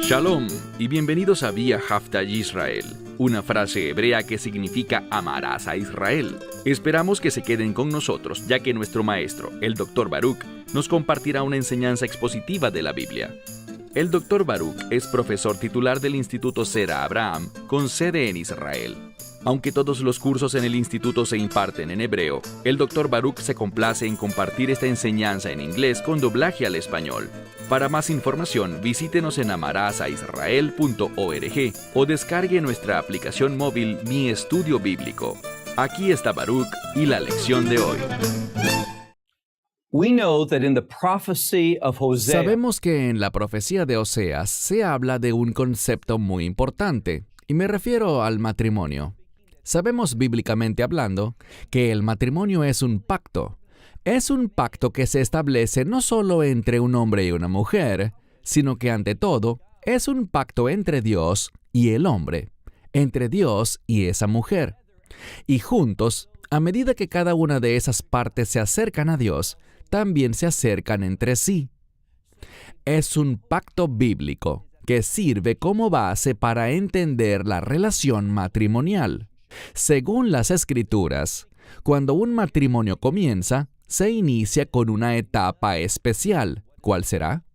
Shalom y bienvenidos a Vía Haftaj Israel, una frase hebrea que significa amarás a Israel. Esperamos que se queden con nosotros, ya que nuestro maestro, el Dr. Baruch, nos compartirá una enseñanza expositiva de la Biblia. El Dr. Baruch es profesor titular del Instituto Zera Abraham, con sede en Israel. Aunque todos los cursos en el instituto se imparten en hebreo, el Dr. Baruch se complace en compartir esta enseñanza en inglés con doblaje al español. Para más información, visítenos en amarasaisrael.org o descargue nuestra aplicación móvil Mi Estudio Bíblico. Aquí está Baruch y la lección de hoy. Sabemos que en la profecía de Oseas se habla de un concepto muy importante, y me refiero al matrimonio. Sabemos bíblicamente hablando que el matrimonio es un pacto. Es un pacto que se establece no solo entre un hombre y una mujer, sino que ante todo es un pacto entre Dios y el hombre, entre Dios y esa mujer. Y juntos, a medida que cada una de esas partes se acercan a Dios, también se acercan entre sí. Es un pacto bíblico que sirve como base para entender la relación matrimonial. Según las Escrituras, cuando un matrimonio comienza, se inicia con una etapa especial. ¿Cuál será?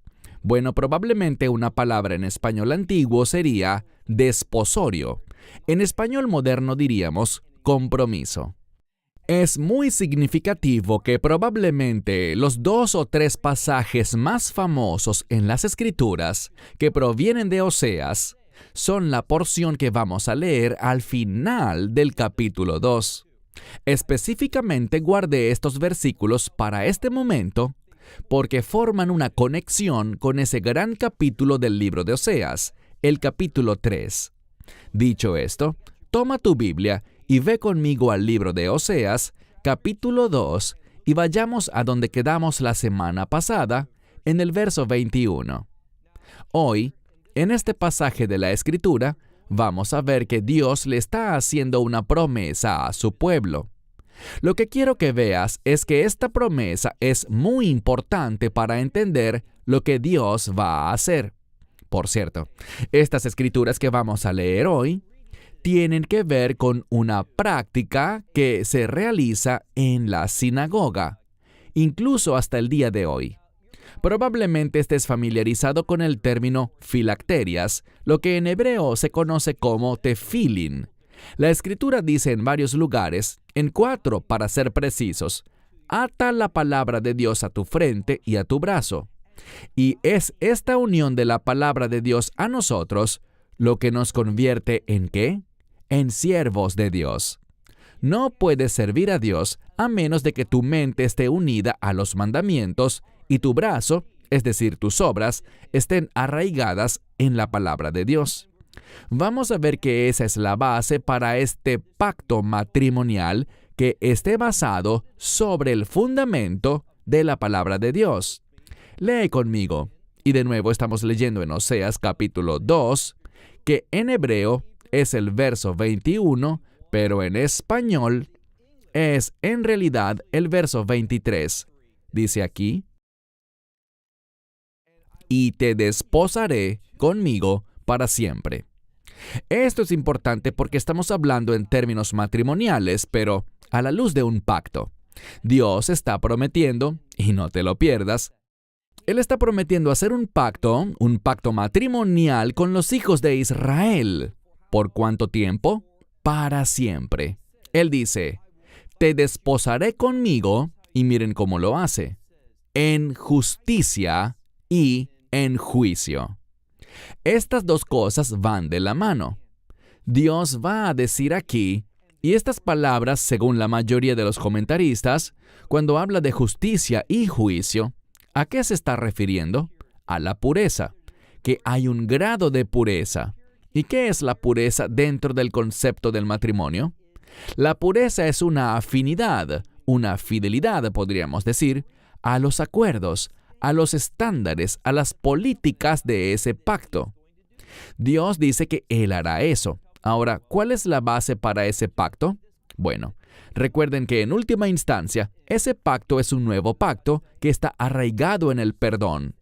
Bueno, probablemente una palabra en español antiguo sería desposorio. En español moderno diríamos compromiso. Es muy significativo que probablemente los 2 o 3 pasajes más famosos en las Escrituras que provienen de Oseas son la porción que vamos a leer al final del capítulo 2. Específicamente guardé estos versículos para este momento porque forman una conexión con ese gran capítulo del libro de Oseas, el capítulo 3. Dicho esto, toma tu Biblia y ve conmigo al libro de Oseas, capítulo 2, y vayamos a donde quedamos la semana pasada, en el verso 21. Hoy, en este pasaje de la Escritura, vamos a ver que Dios le está haciendo una promesa a su pueblo. Lo que quiero que veas es que esta promesa es muy importante para entender lo que Dios va a hacer. Por cierto, estas escrituras que vamos a leer hoy tienen que ver con una práctica que se realiza en la sinagoga, incluso hasta el día de hoy. Probablemente estés familiarizado con el término filacterias, lo que en hebreo se conoce como tefilín. La Escritura dice en varios lugares, en 4 para ser precisos, ata la palabra de Dios a tu frente y a tu brazo. Y es esta unión de la palabra de Dios a nosotros lo que nos convierte ¿en qué? En siervos de Dios. No puedes servir a Dios a menos de que tu mente esté unida a los mandamientos y tu brazo, es decir, tus obras, estén arraigadas en la palabra de Dios. Vamos a ver que esa es la base para este pacto matrimonial que esté basado sobre el fundamento de la palabra de Dios. Lee conmigo. Y de nuevo estamos leyendo en Oseas capítulo 2, que en hebreo es el verso 21, pero en español es en realidad el verso 23. Dice aquí, y te desposaré conmigo para siempre. Esto es importante porque estamos hablando en términos matrimoniales, pero a la luz de un pacto. Dios está prometiendo, y no te lo pierdas, Él está prometiendo hacer un pacto matrimonial con los hijos de Israel. ¿Por cuánto tiempo? Para siempre. Él dice, te desposaré conmigo, y miren cómo lo hace, en justicia y en juicio. Estas dos cosas van de la mano. Dios va a decir aquí, y estas palabras, según la mayoría de los comentaristas, cuando habla de justicia y juicio, ¿a qué se está refiriendo? A la pureza, que hay un grado de pureza. ¿Y qué es la pureza dentro del concepto del matrimonio? La pureza es una afinidad, una fidelidad, podríamos decir, a los acuerdos, a los estándares, a las políticas de ese pacto. Dios dice que Él hará eso. Ahora, ¿cuál es la base para ese pacto? Bueno, Recuerden que en última instancia, ese pacto es un nuevo pacto que está arraigado en el perdón.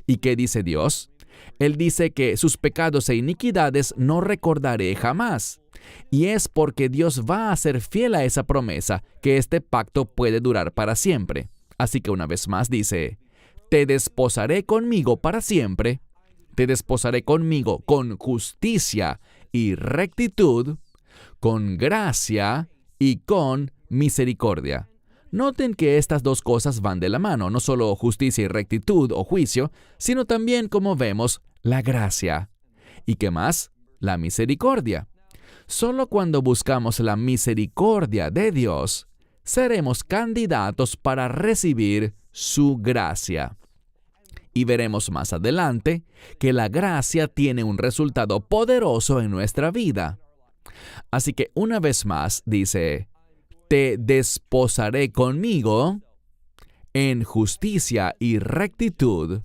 ¿Y qué dice Dios? Él dice que sus pecados e iniquidades no recordaré jamás. Y es porque Dios va a ser fiel a esa promesa que este pacto puede durar para siempre. Así que una vez más dice, te desposaré conmigo para siempre, te desposaré conmigo con justicia y rectitud, con gracia y con misericordia. Noten que estas dos cosas van de la mano, no solo justicia y rectitud o juicio, sino también, como vemos, la gracia. ¿Y qué más? La misericordia. Solo cuando buscamos la misericordia de Dios, seremos candidatos para recibir su gracia. Y veremos más adelante que la gracia tiene un resultado poderoso en nuestra vida. Así que una vez más dice, te desposaré conmigo en justicia y rectitud,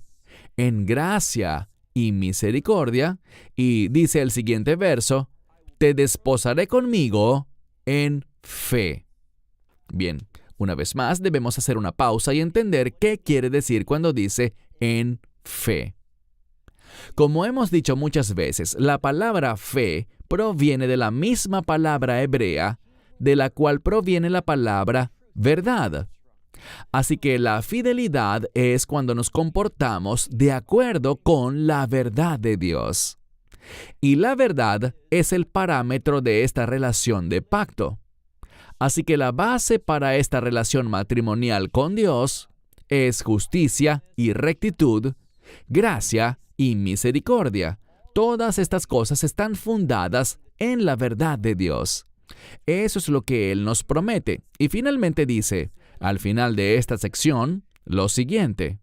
en gracia y misericordia. Y dice el siguiente verso, te desposaré conmigo en fe. Bien, una vez más debemos hacer una pausa y entender qué quiere decir cuando dice en fe. Como hemos dicho muchas veces, la palabra fe proviene de la misma palabra hebrea de la cual proviene la palabra verdad. Así que la fidelidad es cuando nos comportamos de acuerdo con la verdad de Dios. Y la verdad es el parámetro de esta relación de pacto. Así que la base para esta relación matrimonial con Dios es justicia y rectitud, gracia y misericordia. Todas estas cosas están fundadas en la verdad de Dios. Eso es lo que Él nos promete. Y finalmente dice, al final de esta sección, lo siguiente,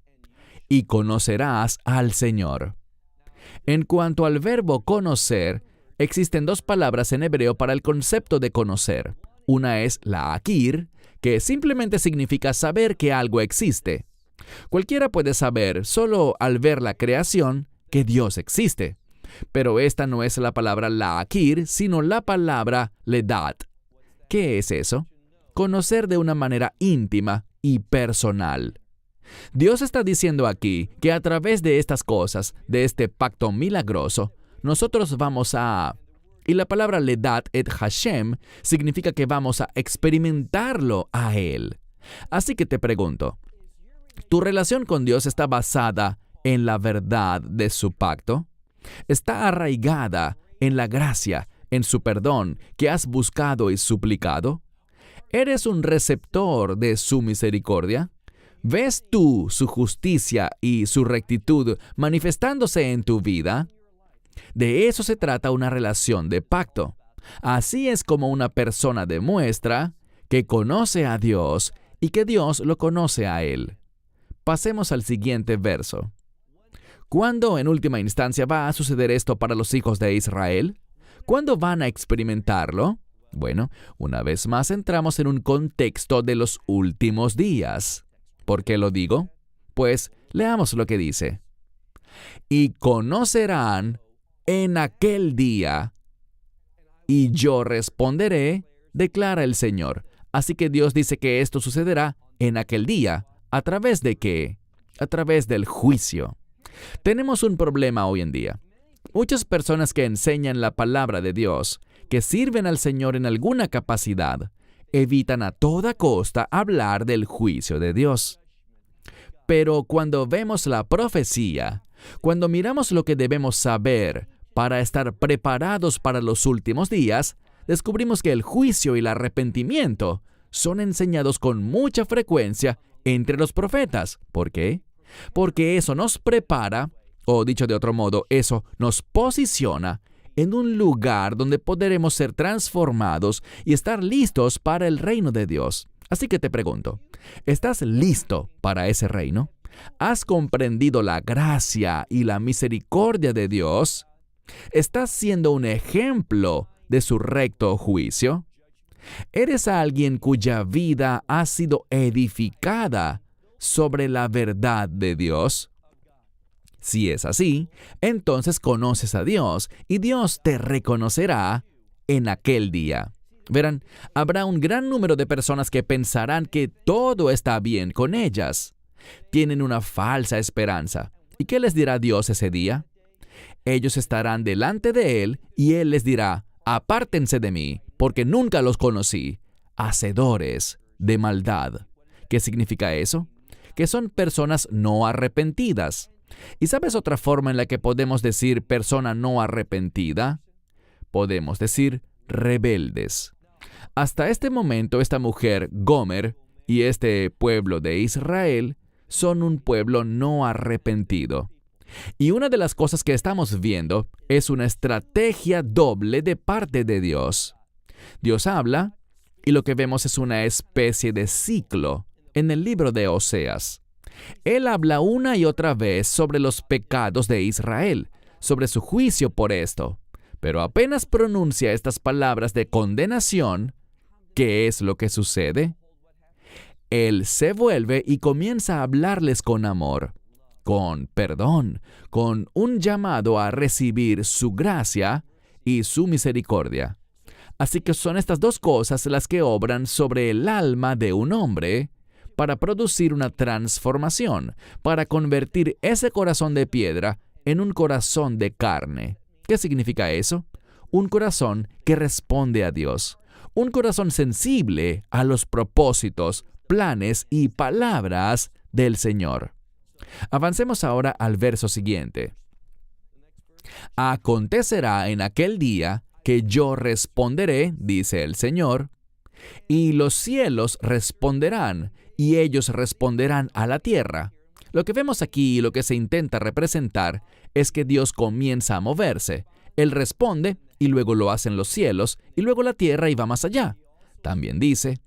y conocerás al Señor. En cuanto al verbo conocer, existen dos palabras en hebreo para el concepto de conocer. Una es la akir, que simplemente significa saber que algo existe. Cualquiera puede saber, solo al ver la creación, que Dios existe. Pero esta no es la palabra la'akir, sino la palabra ledat. ¿Qué es eso? Conocer de una manera íntima y personal. Dios está diciendo aquí que a través de estas cosas, de este pacto milagroso, nosotros vamos a... Y la palabra ledat et Hashem significa que vamos a experimentarlo a Él. Así que te pregunto, ¿tu relación con Dios está basada en la verdad de su pacto? ¿Está arraigada en la gracia, en su perdón que has buscado y suplicado? ¿Eres un receptor de su misericordia? ¿Ves tú su justicia y su rectitud manifestándose en tu vida? De eso se trata una relación de pacto. Así es como una persona demuestra que conoce a Dios y que Dios lo conoce a él. Pasemos al siguiente verso. ¿Cuándo en última instancia va a suceder esto para los hijos de Israel? ¿Cuándo van a experimentarlo? Bueno, una vez más entramos en un contexto de los últimos días. ¿Por qué lo digo? Pues leamos lo que dice. Y conocerán en aquel día, y yo responderé, declara el Señor. Así que Dios dice que esto sucederá en aquel día. ¿A través de qué? A través del juicio. Tenemos un problema hoy en día. Muchas personas que enseñan la palabra de Dios, que sirven al Señor en alguna capacidad, evitan a toda costa hablar del juicio de Dios. Pero cuando vemos la profecía, cuando miramos lo que debemos saber para estar preparados para los últimos días, descubrimos que el juicio y el arrepentimiento son enseñados con mucha frecuencia entre los profetas. ¿Por qué? Porque eso nos prepara, o dicho de otro modo, eso nos posiciona en un lugar donde podremos ser transformados y estar listos para el reino de Dios. Así que te pregunto, ¿estás listo para ese reino? ¿Has comprendido la gracia y la misericordia de Dios? ¿Estás siendo un ejemplo de su recto juicio? ¿Eres alguien cuya vida ha sido edificada sobre la verdad de Dios? Si es así, entonces conoces a Dios y Dios te reconocerá en aquel día. Verán, habrá un gran número de personas que pensarán que todo está bien con ellas. Tienen una falsa esperanza. ¿Y qué les dirá Dios ese día? Ellos estarán delante de Él y Él les dirá: apártense de mí, porque nunca los conocí, hacedores de maldad. ¿Qué significa eso? Que son personas no arrepentidas. ¿Y sabes otra forma en la que podemos decir persona no arrepentida? Podemos decir rebeldes. Hasta este momento, esta mujer, Gomer, y este pueblo de Israel son un pueblo no arrepentido. Y una de las cosas que estamos viendo es una estrategia doble de parte de Dios. Dios habla, y lo que vemos es una especie de ciclo en el libro de Oseas. Él habla una y otra vez sobre los pecados de Israel, sobre su juicio por esto. Pero apenas pronuncia estas palabras de condenación, ¿qué es lo que sucede? Él se vuelve y comienza a hablarles con amor, con perdón, con un llamado a recibir su gracia y su misericordia. Así que son estas dos cosas las que obran sobre el alma de un hombre para producir una transformación, para convertir ese corazón de piedra en un corazón de carne. ¿Qué significa eso? Un corazón que responde a Dios. Un corazón sensible a los propósitos, planes y palabras del Señor. Avancemos ahora al verso siguiente. Acontecerá en aquel día que yo responderé, dice el Señor, y los cielos responderán, y ellos responderán a la tierra. Lo que vemos aquí y lo que se intenta representar es que Dios comienza a moverse. Él responde, y luego lo hacen los cielos, y luego la tierra y va más allá. También dice,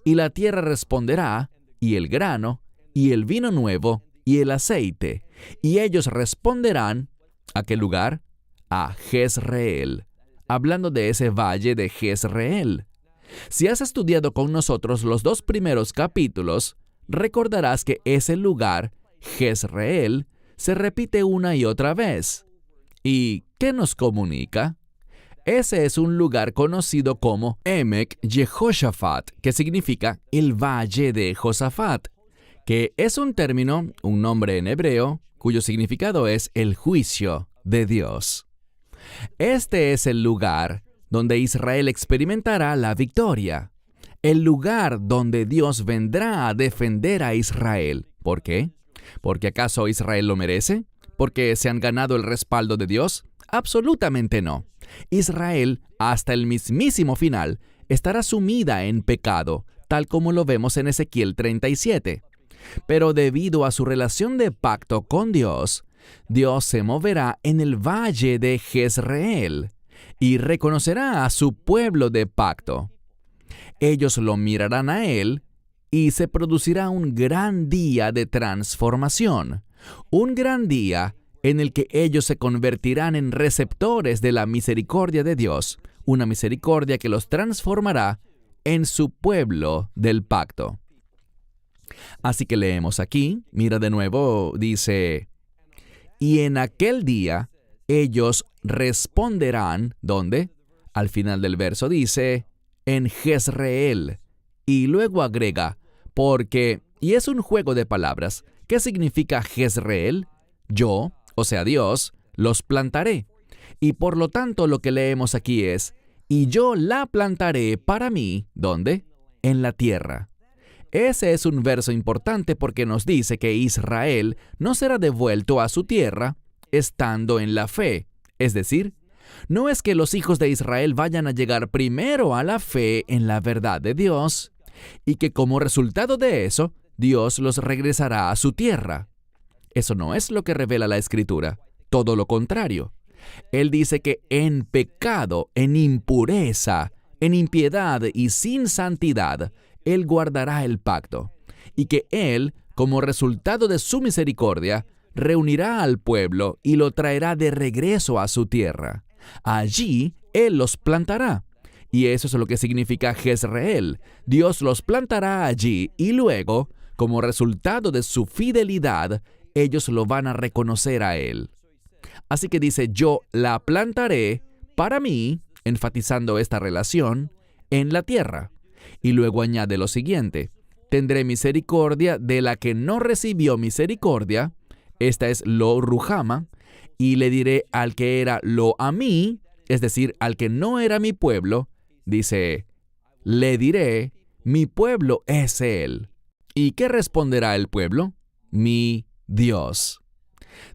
y la tierra responderá, y el grano, y el vino nuevo, y el aceite, y ellos responderán, ¿a qué lugar? A Jezreel, hablando de ese valle de Jezreel. Si has estudiado con nosotros los 2 primeros capítulos, recordarás que ese lugar, Jezreel, se repite una y otra vez. ¿Y qué nos comunica? Ese es un lugar conocido como Emek Jehoshaphat, que significa el Valle de Josafat, que es un término, un nombre en hebreo, cuyo significado es el juicio de Dios. Este es el lugar donde Israel experimentará la victoria, el lugar donde Dios vendrá a defender a Israel. ¿Por qué? ¿Porque acaso Israel lo merece? ¿Porque se han ganado el respaldo de Dios? Absolutamente no. Israel, hasta el mismísimo final, estará sumida en pecado, tal como lo vemos en Ezequiel 37. Pero debido a su relación de pacto con Dios, Dios se moverá en el valle de Jezreel y reconocerá a su pueblo de pacto. Ellos lo mirarán a Él y se producirá un gran día de transformación, un gran día en el que ellos se convertirán en receptores de la misericordia de Dios, una misericordia que los transformará en su pueblo del pacto. Así que leemos aquí, mira de nuevo, dice, y en aquel día ellos responderán, ¿dónde? Al final del verso dice, en Jezreel, y luego agrega, porque, y es un juego de palabras, ¿qué significa Jezreel? Yo, o sea Dios, los plantaré. Y por lo tanto lo que leemos aquí es, y yo la plantaré para mí, ¿dónde? En la tierra. Ese es un verso importante porque nos dice que Israel no será devuelto a su tierra estando en la fe. Es decir, no es que los hijos de Israel vayan a llegar primero a la fe en la verdad de Dios y que como resultado de eso, Dios los regresará a su tierra. Eso no es lo que revela la Escritura, todo lo contrario. Él dice que en pecado, en impureza, en impiedad y sin santidad, Él guardará el pacto, y que Él, como resultado de su misericordia, reunirá al pueblo y lo traerá de regreso a su tierra. Allí Él los plantará. Y eso es lo que significa Jezreel. Dios los plantará allí y luego, como resultado de su fidelidad, ellos lo van a reconocer a Él. Así que dice, yo la plantaré para mí, enfatizando esta relación, en la tierra. Y luego añade lo siguiente: tendré misericordia de la que no recibió misericordia, esta es lo Ruhama, y le diré al que era lo Amí, es decir, al que no era mi pueblo, dice, le diré, mi pueblo es él. ¿Y qué responderá el pueblo? Mi Dios.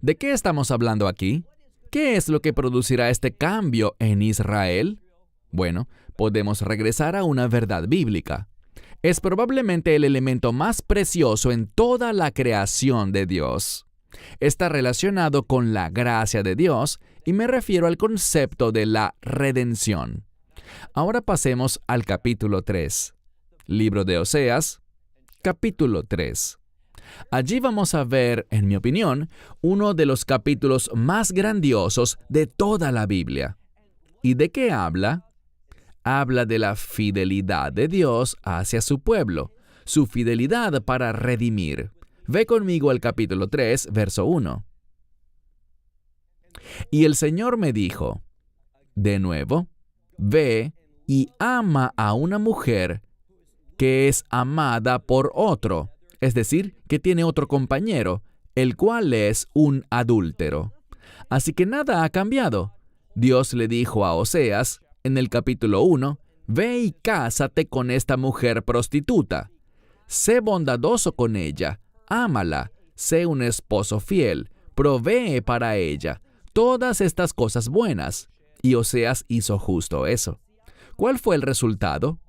¿De qué estamos hablando aquí? ¿Qué es lo que producirá este cambio en Israel? Bueno, podemos regresar a una verdad bíblica. Es probablemente el elemento más precioso en toda la creación de Dios. Está relacionado con la gracia de Dios y me refiero al concepto de la redención. Ahora pasemos al capítulo 3. Libro de Oseas, capítulo 3. Allí vamos a ver, en mi opinión, uno de los capítulos más grandiosos de toda la Biblia. ¿Y de qué habla? Habla de la fidelidad de Dios hacia su pueblo, su fidelidad para redimir. Ve conmigo al capítulo 3, verso 1. Y el Señor me dijo, de nuevo, ve y ama a una mujer que es amada por otro, es decir, que tiene otro compañero, el cual es un adúltero. Así que nada ha cambiado. Dios le dijo a Oseas, en el capítulo 1, ve y cásate con esta mujer prostituta. Sé bondadoso con ella, ámala, sé un esposo fiel, provee para ella, todas estas cosas buenas. Y Oseas hizo justo eso. ¿Cuál fue el resultado?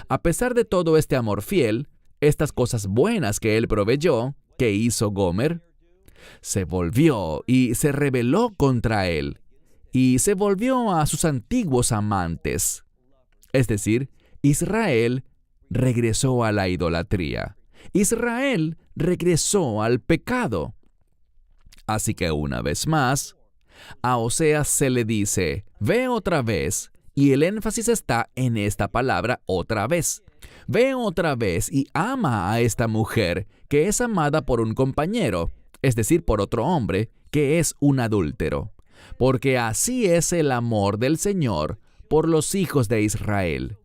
A pesar de todo este amor fiel, estas cosas buenas que él proveyó, ¿qué hizo Gomer? Se volvió y se rebeló contra él, y se volvió a sus antiguos amantes. Es decir, Israel regresó a la idolatría. Israel regresó al pecado. Así que una vez más, a Oseas se le dice, ve otra vez, y el énfasis está en esta palabra otra vez. Ve otra vez y ama a esta mujer que es amada por un compañero, es decir, por otro hombre, que es un adúltero. Porque así es el amor del Señor por los hijos de Israel.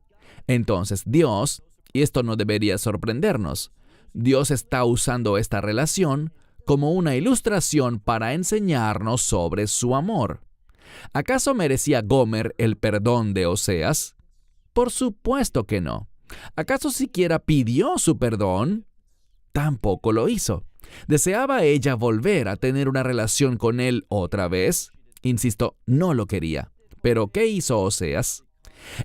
Entonces Dios, y esto no debería sorprendernos, Dios está usando esta relación como una ilustración para enseñarnos sobre su amor. ¿Acaso merecía Gomer el perdón de Oseas? Por supuesto que no. ¿Acaso siquiera pidió su perdón? Tampoco lo hizo. ¿Deseaba ella volver a tener una relación con él otra vez? Insisto, no lo quería. ¿Pero qué hizo Oseas?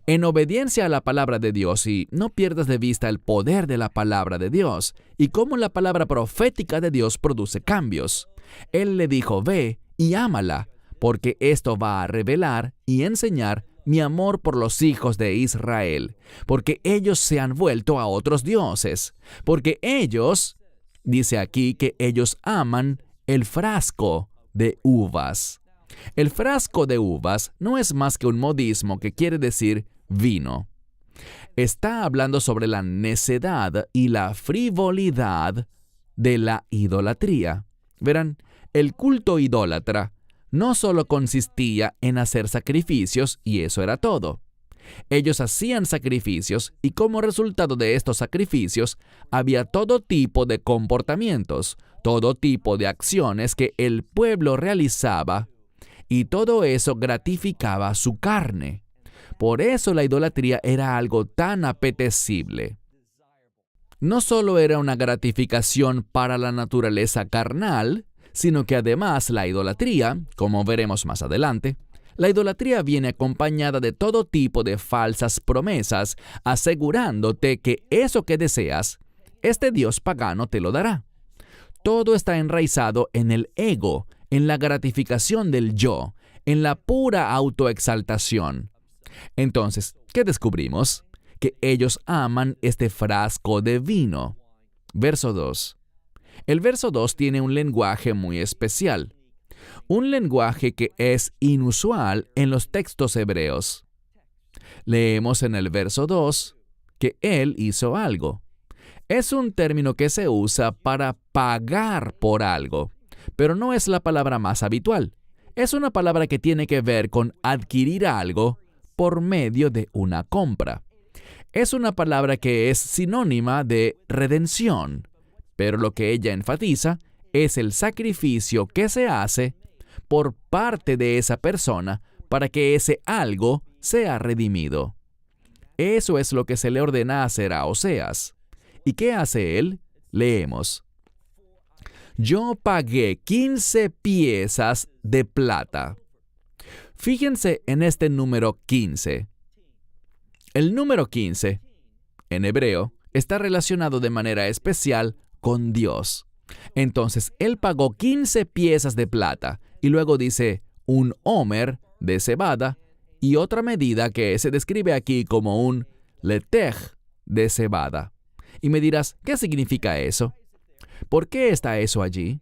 En obediencia a la palabra de Dios, y no pierdas de vista el poder de la palabra de Dios y cómo la palabra profética de Dios produce cambios. Él le dijo, ve y ámala, porque esto va a revelar y enseñar mi amor por los hijos de Israel, porque ellos se han vuelto a otros dioses, porque ellos, dice aquí que ellos aman el frasco de uvas. El frasco de uvas no es más que un modismo que quiere decir vino. Está hablando sobre la necedad y la frivolidad de la idolatría. Verán, el culto idólatra no solo consistía en hacer sacrificios y eso era todo. Ellos hacían sacrificios y como resultado de estos sacrificios había todo tipo de comportamientos, todo tipo de acciones que el pueblo realizaba y todo eso gratificaba su carne. Por eso la idolatría era algo tan apetecible. No solo era una gratificación para la naturaleza carnal, sino que además la idolatría, como veremos más adelante, la idolatría viene acompañada de todo tipo de falsas promesas, asegurándote que eso que deseas, este dios pagano te lo dará. Todo está enraizado en el ego, en la gratificación del yo, en la pura autoexaltación. Entonces, ¿qué descubrimos? Que ellos aman este frasco de vino. Verso 2. El verso 2 tiene un lenguaje muy especial. Un lenguaje que es inusual en los textos hebreos. Leemos en el verso 2 que él hizo algo. Es un término que se usa para pagar por algo, pero no es la palabra más habitual. Es una palabra que tiene que ver con adquirir algo por medio de una compra. Es una palabra que es sinónima de redención, pero lo que ella enfatiza es el sacrificio que se hace por parte de esa persona para que ese algo sea redimido. Eso es lo que se le ordena hacer a Oseas. ¿Y qué hace él? Leemos. Yo pagué 15 piezas de plata. Fíjense en este número 15. El número 15, en hebreo, está relacionado de manera especial con Dios. Entonces, él pagó 15 piezas de plata y luego dice un homer de cebada y otra medida que se describe aquí como un letej de cebada. Y me dirás, ¿qué significa eso? ¿Por qué está eso allí?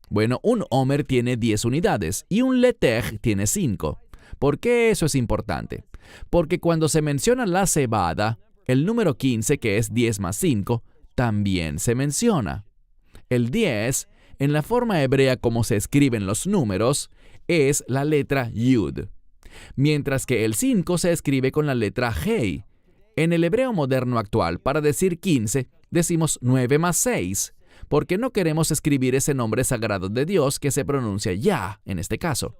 Bueno, un homer tiene 10 unidades y un letej tiene 5. ¿Por qué eso es importante? Porque cuando se menciona la cebada, el número 15, que es 10 más 5, también se menciona. El 10, en la forma hebrea como se escriben los números, es la letra Yud, mientras que el 5 se escribe con la letra Hei. En el hebreo moderno actual, para decir 15, decimos 9 más 6, porque no queremos escribir ese nombre sagrado de Dios que se pronuncia Yah en este caso.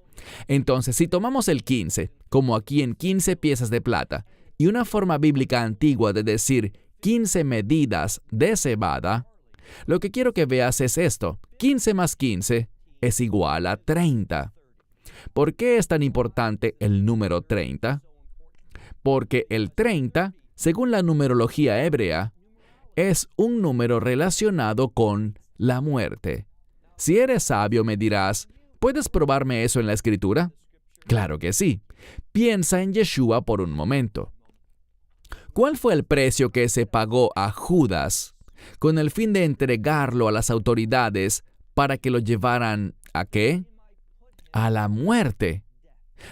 Entonces, si tomamos el 15, como aquí en 15 piezas de plata, y una forma bíblica antigua de decir 15 medidas de cebada, lo que quiero que veas es esto. 15 más 15 es igual a 30. ¿Por qué es tan importante el número 30? Porque el 30, según la numerología hebrea, es un número relacionado con la muerte. Si eres sabio, me dirás, ¿puedes probarme eso en la Escritura? Claro que sí. Piensa en Yeshua por un momento. ¿Cuál fue el precio que se pagó a Judas con el fin de entregarlo a las autoridades para que lo llevaran ¿a qué? A la muerte.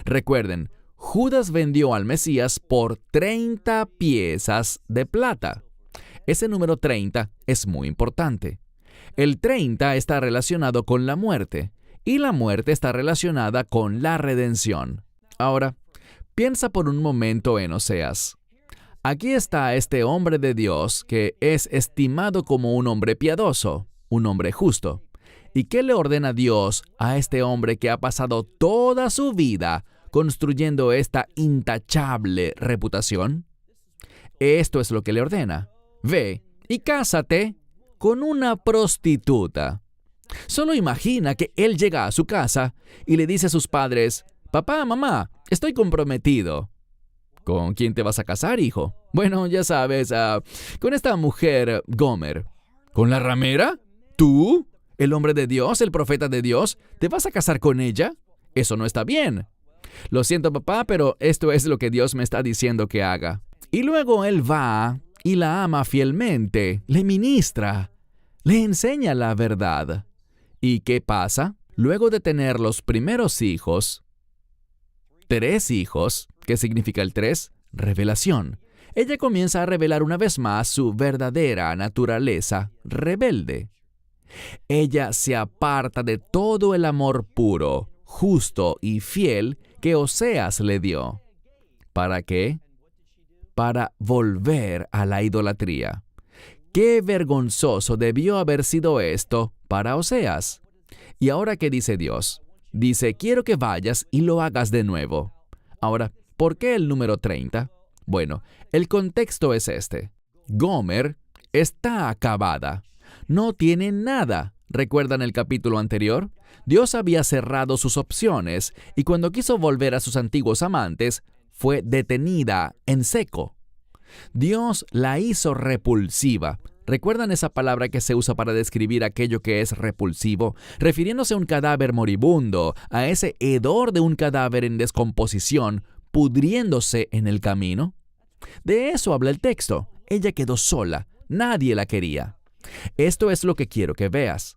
Recuerden, Judas vendió al Mesías por 30 piezas de plata. Ese número 30 es muy importante. El 30 está relacionado con la muerte y la muerte está relacionada con la redención. Ahora, piensa por un momento en Oseas. Aquí está este hombre de Dios que es estimado como un hombre piadoso, un hombre justo. ¿Y qué le ordena Dios a este hombre que ha pasado toda su vida construyendo esta intachable reputación? Esto es lo que le ordena. Ve y cásate con una prostituta. Solo imagina que él llega a su casa y le dice a sus padres, «Papá, mamá, estoy comprometido». ¿Con quién te vas a casar, hijo? Bueno, ya sabes, con esta mujer Gomer. ¿Con la ramera? ¿Tú? ¿El hombre de Dios, el profeta de Dios? ¿Te vas a casar con ella? Eso no está bien. Lo siento, papá, pero esto es lo que Dios me está diciendo que haga. Y luego él va y la ama fielmente, le ministra, le enseña la verdad. ¿Y qué pasa? Luego de tener los primeros hijos, 3 hijos, ¿qué significa el 3? Revelación. Ella comienza a revelar una vez más su verdadera naturaleza rebelde. Ella se aparta de todo el amor puro, justo y fiel que Oseas le dio. ¿Para qué? Para volver a la idolatría. ¡Qué vergonzoso debió haber sido esto para Oseas! ¿Y ahora qué dice Dios? Dice, quiero que vayas y lo hagas de nuevo. Ahora, ¿por qué el número 30? Bueno, el contexto es este. Gomer está acabada. No tiene nada. ¿Recuerdan el capítulo anterior? Dios había cerrado sus opciones y cuando quiso volver a sus antiguos amantes, fue detenida en seco. Dios la hizo repulsiva. ¿Recuerdan esa palabra que se usa para describir aquello que es repulsivo? Refiriéndose a un cadáver moribundo, a ese hedor de un cadáver en descomposición, pudriéndose en el camino. De eso habla el texto. Ella quedó sola. Nadie la quería. Esto es lo que quiero que veas.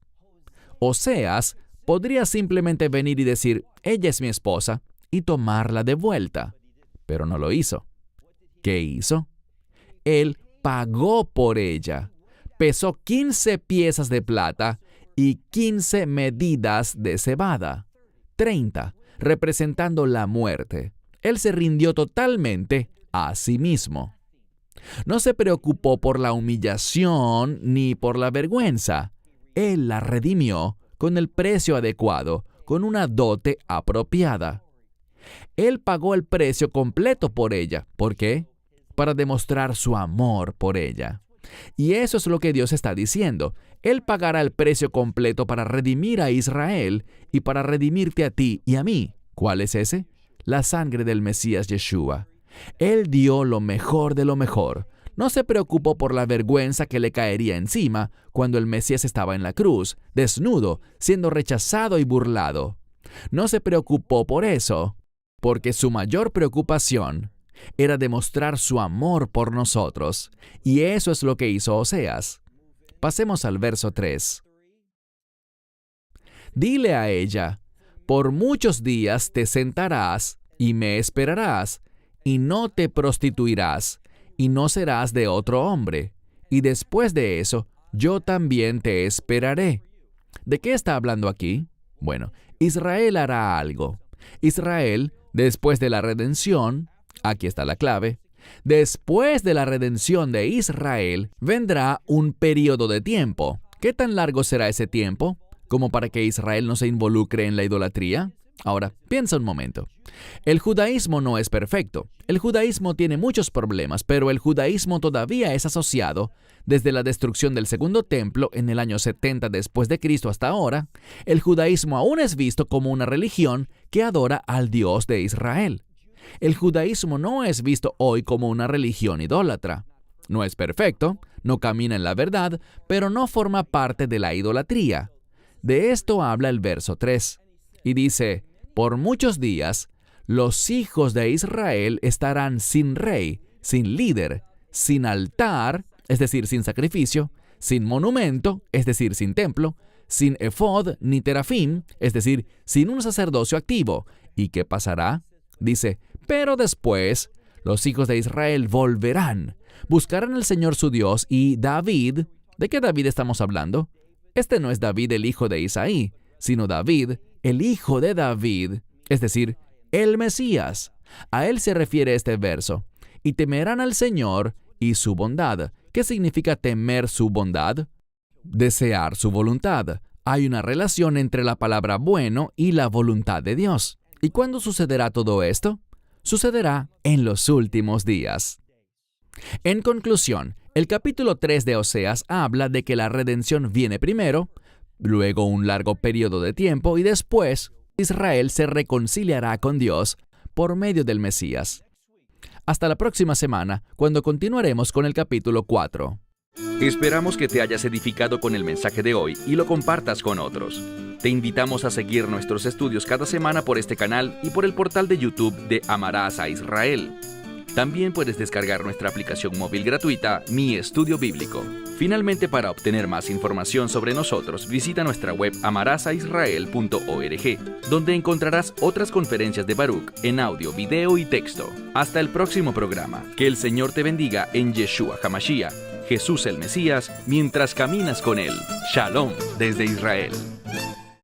Oseas podría simplemente venir y decir, ella es mi esposa, y tomarla de vuelta. Pero no lo hizo. ¿Qué hizo? Él pagó por ella. Pesó 15 piezas de plata y 15 medidas de cebada. 30, representando la muerte. Él se rindió totalmente a sí mismo. No se preocupó por la humillación ni por la vergüenza. Él la redimió con el precio adecuado, con una dote apropiada. Él pagó el precio completo por ella. ¿Por qué? Para demostrar su amor por ella. Y eso es lo que Dios está diciendo. Él pagará el precio completo para redimir a Israel y para redimirte a ti y a mí. ¿Cuál es ese? La sangre del Mesías Yeshua. Él dio lo mejor de lo mejor. No se preocupó por la vergüenza que le caería encima cuando el Mesías estaba en la cruz, desnudo, siendo rechazado y burlado. No se preocupó por eso, porque su mayor preocupación era demostrar su amor por nosotros, y eso es lo que hizo Oseas. Pasemos al verso 3. Dile a ella, por muchos días te sentarás y me esperarás, y no te prostituirás, y no serás de otro hombre, y después de eso, yo también te esperaré. ¿De qué está hablando aquí? Bueno, Israel hará algo. Israel, después de la redención, aquí está la clave, después de la redención de Israel, vendrá un periodo de tiempo. ¿Qué tan largo será ese tiempo? ¿Como para que Israel no se involucre en la idolatría? Ahora, piensa un momento. El judaísmo no es perfecto. El judaísmo tiene muchos problemas, pero el judaísmo todavía es asociado, desde la destrucción del segundo templo en el año 70 después de Cristo hasta ahora, el judaísmo aún es visto como una religión que adora al Dios de Israel. El judaísmo no es visto hoy como una religión idólatra. No es perfecto, no camina en la verdad, pero no forma parte de la idolatría. De esto habla el verso 3. Y dice, por muchos días, los hijos de Israel estarán sin rey, sin líder, sin altar, es decir, sin sacrificio, sin monumento, es decir, sin templo, sin efod ni terafim, es decir, sin un sacerdocio activo. ¿Y qué pasará? Dice, pero después, los hijos de Israel volverán, buscarán al Señor su Dios y David. ¿De qué David estamos hablando? Este no es David el hijo de Isaí, sino David, el hijo de David, es decir, el Mesías. A él se refiere este verso. Y temerán al Señor y su bondad. ¿Qué significa temer su bondad? Desear su voluntad. Hay una relación entre la palabra bueno y la voluntad de Dios. ¿Y cuándo sucederá todo esto? Sucederá en los últimos días. En conclusión, el capítulo 3 de Oseas habla de que la redención viene primero, luego un largo periodo de tiempo y después Israel se reconciliará con Dios por medio del Mesías. Hasta la próxima semana, cuando continuaremos con el capítulo 4. Esperamos que te hayas edificado con el mensaje de hoy y lo compartas con otros. Te invitamos a seguir nuestros estudios cada semana por este canal y por el portal de YouTube de Amarás a Israel. También puedes descargar nuestra aplicación móvil gratuita, Mi Estudio Bíblico. Finalmente, para obtener más información sobre nosotros, visita nuestra web amarasaisrael.org, donde encontrarás otras conferencias de Baruch en audio, video y texto. Hasta el próximo programa. Que el Señor te bendiga en Yeshua HaMashiach, Jesús el Mesías, mientras caminas con Él. Shalom desde Israel.